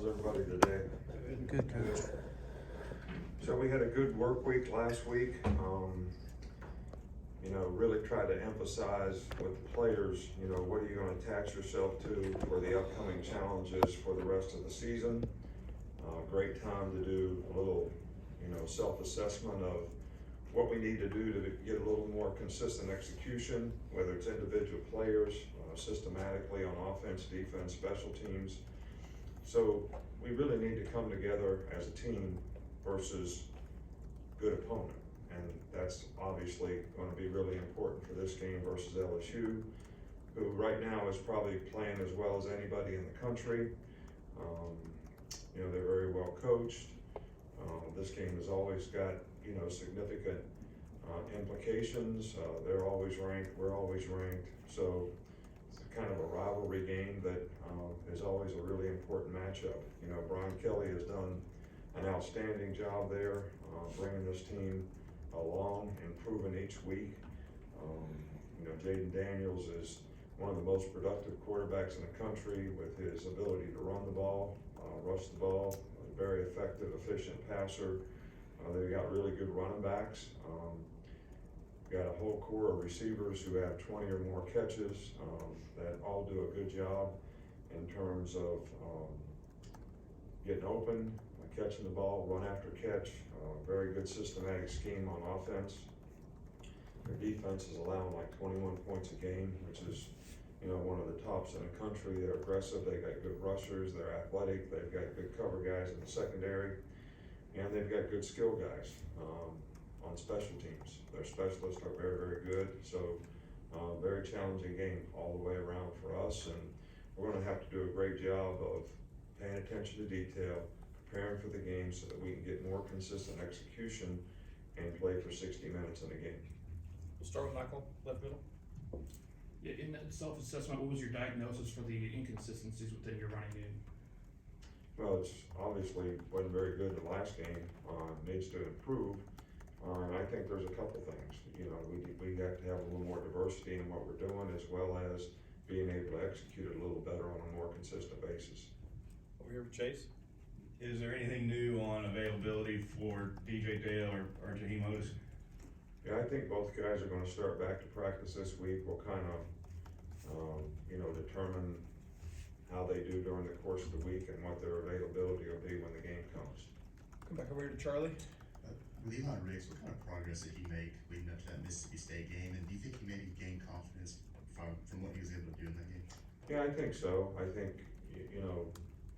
How's everybody today? Good, Coach. So we had a good work week last week. Really tried to emphasize with the players, what are you going to attach yourself to for the upcoming challenges for the rest of the season. Great time to do a little, self-assessment of what we need to do to get a little more consistent execution, whether it's individual players, systematically on offense, defense, special teams. So we really need to come together as a team versus good opponent. And that's obviously going to be really important for this game versus LSU, who right now is probably playing as well as anybody in the country. They're very well coached. This game has always got, significant implications. They're always ranked, we're always ranked. So it's kind of a rivalry game that is always a really important matchup. Brian Kelly has done an outstanding job there, bringing this team along, improving each week. Jaden Daniels is one of the most productive quarterbacks in the country with his ability to run the ball, rush the ball, a very effective, efficient passer. They've got really good running backs. Got a whole core of receivers who have 20 or more catches that all do a good job in terms of getting open, catching the ball, run after catch. Very good systematic scheme on offense. Their defense is allowing like 21 points a game, which is, one of the tops in the country. They're aggressive, they got good rushers, they're athletic, they've got good cover guys in the secondary, and they've got good skill guys on special teams. Their specialists are very, very good. So very challenging game all the way around for us, and we're gonna have to do a great job of paying attention to detail, preparing for the game so that we can get more consistent execution and play for 60 minutes in a game. We'll start with Michael, left middle. Yeah, in that self-assessment, what was your diagnosis for the inconsistencies within your running game? Well, it's obviously wasn't very good the last game, needs to improve. And I think there's a couple things. We have to have a little more diversity in what we're doing, as well as being able to execute it a little better on a more consistent basis. Over here with Chase. Is there anything new on availability for DJ Dale or Jaheim Otis? Yeah, I think both guys are going to start back to practice this week. We'll kind of, determine how they do during the course of the week and what their availability will be when the game comes. Come back over here to Charlie. With Eli Riggs, what kind of progress did he make leading up to that Mississippi State game? And do you think he maybe gained confidence from what he was able to do in that game? Yeah, I think so. I think,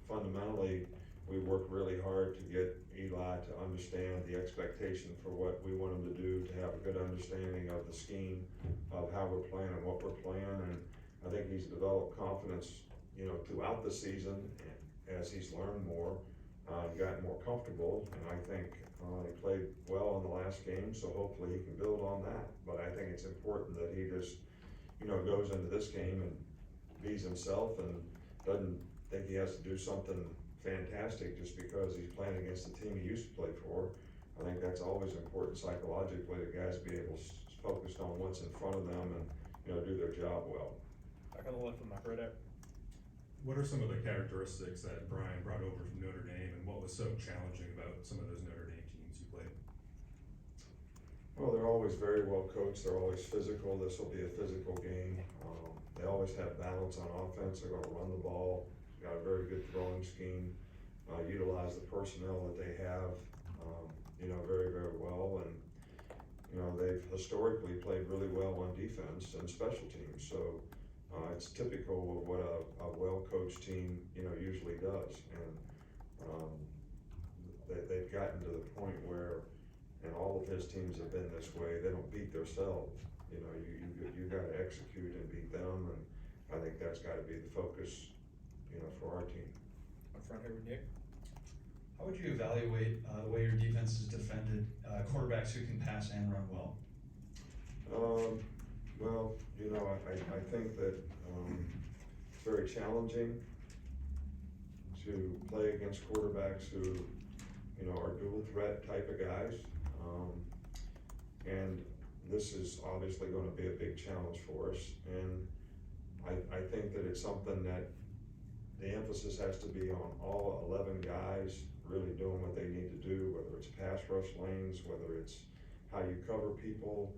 fundamentally, we worked really hard to get Eli to understand the expectation for what we want him to do, to have a good understanding of the scheme, of how we're playing and what we're playing. And I think he's developed confidence, throughout the season as he's learned more, gotten more comfortable. And I think he played well in the last game, so hopefully he can build on that. But I think it's important that he just, goes into this game and bees himself and doesn't think he has to do something fantastic just because he's playing against the team he used to play for. I think that's always important psychologically, that guys be able to focus on what's in front of them and, do their job well. Back on the left with Mike right out. What are some of the characteristics that Brian brought over from Notre Dame, and what was so challenging about some of those Notre Dame teams you played? Well, they're always very well coached. They're always physical. This will be a physical game. They always have balance on offense. They're going to run the ball. Got a very good throwing scheme. Utilize the personnel that they have, very, very well. And, they've historically played really well on defense and special teams. So it's typical of what a well-coached team, usually does. And they've gotten to the point where, and all of his teams have been this way, they don't beat themselves. You got to execute and beat them. And I think that's got to be the focus, for our team. Up front here with Nick. How would you evaluate the way your defense has defended quarterbacks who can pass and run well? Well, I think that it's very challenging to play against quarterbacks who, are dual threat type of guys. And this is obviously going to be a big challenge for us. And I think that it's something that the emphasis has to be on all 11 guys really doing what they need to do, whether it's pass rush lanes, whether it's how you cover people,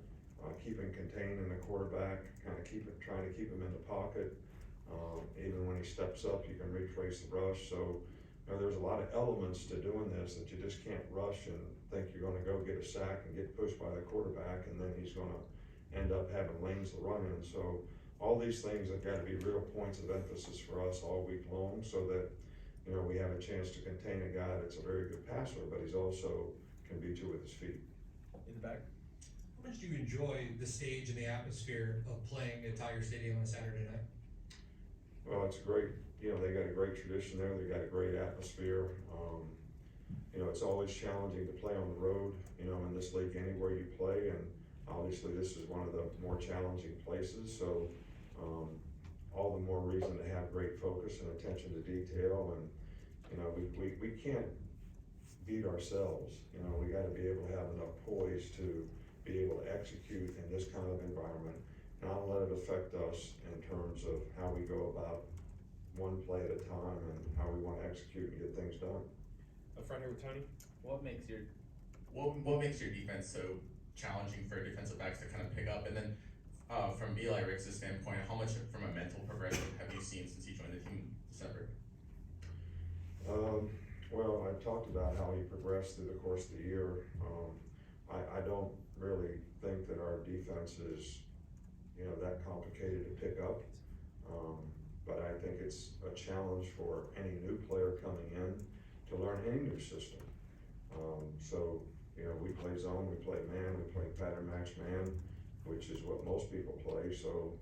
keeping contained in the quarterback, trying to keep him in the pocket. Even when he steps up, you can retrace the rush. So there's a lot of elements to doing this that you just can't rush and think you're gonna go get a sack and get pushed by the quarterback and then he's gonna end up having lanes to run in. So all these things have gotta be real points of emphasis for us all week long so that, we have a chance to contain a guy that's a very good passer, but he's also can beat you with his feet. In the back. How much do you enjoy the stage and the atmosphere of playing at Tiger Stadium on a Saturday night? Well, it's great, they got a great tradition there, they got a great atmosphere. It's always challenging to play on the road, in this league anywhere you play, and obviously this is one of the more challenging places, so all the more reason to have great focus and attention to detail, and we can't beat ourselves, we gotta be able to have enough poise to be able to execute in this kind of environment, not let it affect us in terms of how we go about one play at a time and how we wanna execute and get things done. Up front here with Tony. What makes your defense so challenging for defensive backs to kind of pick up? And then from Eli Ricks' standpoint, how much from a mental progression have you seen since he joined the team in December? Well, I talked about how he progressed through the course of the year. I don't really think that our defense is, that complicated to pick up. But I think it's a challenge for any new player coming in to learn any new system. So, we play zone, we play man, we play pattern match man, which is what most people play. So,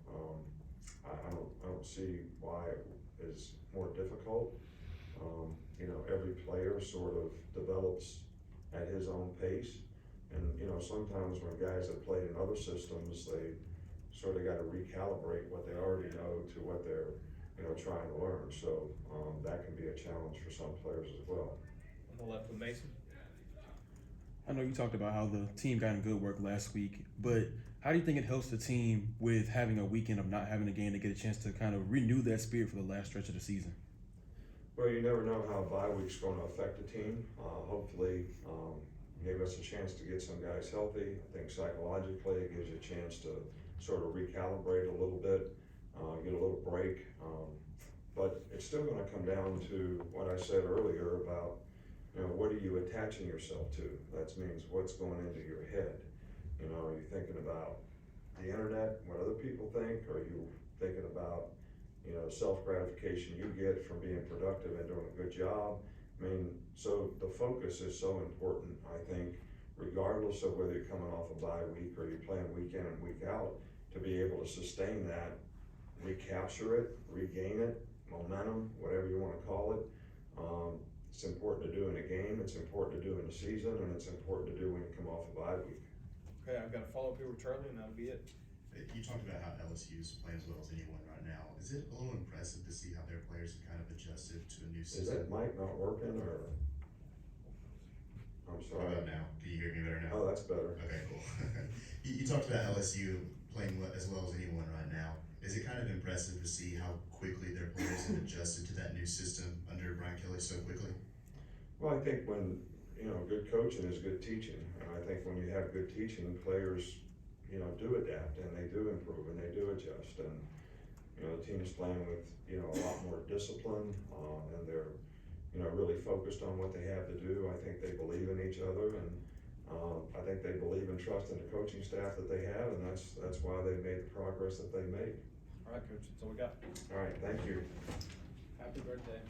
I don't see why it is more difficult. Every player sort of develops at his own pace. And, sometimes when guys have played in other systems, they sort of got to recalibrate what they already know to what they're, trying to learn. So, that can be a challenge for some players as well. On the left with Mason. I know you talked about how the team got in good work last week, but how do you think it helps the team with having a weekend of not having a game to get a chance to kind of renew that spirit for the last stretch of the season? Well, you never know how a bye week's going to affect the team. Hopefully, gave us a chance to get some guys healthy. I think psychologically it gives you a chance to sort of recalibrate a little bit, get a little break. But it's still going to come down to what I said earlier about, what are you attaching yourself to? That means what's going into your head. Are you thinking about the internet, what other people think? Are you thinking about, self-gratification you get from being productive and doing a good job? So the focus is so important, I think, regardless of whether you're coming off a bye week or you're playing week in and week out, to be able to sustain that, recapture it, regain it, momentum, whatever you want to call it. It's important to do in a game, it's important to do in a season, and it's important to do when you come off a bye week. Okay, I've got a follow-up here with Charlie, and that'll be it. You talked about how LSU's playing as well as anyone right now. Is it a little impressive to see how their players have kind of adjusted to a new Is system? that mic not working, or? I'm How sorry. about now? Can you hear me better now? Oh, that's better. Okay, cool. You talked about LSU playing as well as anyone right now. Is it kind of impressive to see how quickly their players have adjusted to that new system under Brian Kelly so quickly? Well, I think when, good coaching is good teaching. And I think when you have good teaching, players, do adapt and they do improve and they do adjust. And, the team is playing with, a lot more discipline, and they're, really focused on what they have to do. I think they believe in each other, and I think they believe and trust in the coaching staff that they have, and that's why they made the progress that they made. All right, Coach, that's all we got. All right, thank you. Happy birthday.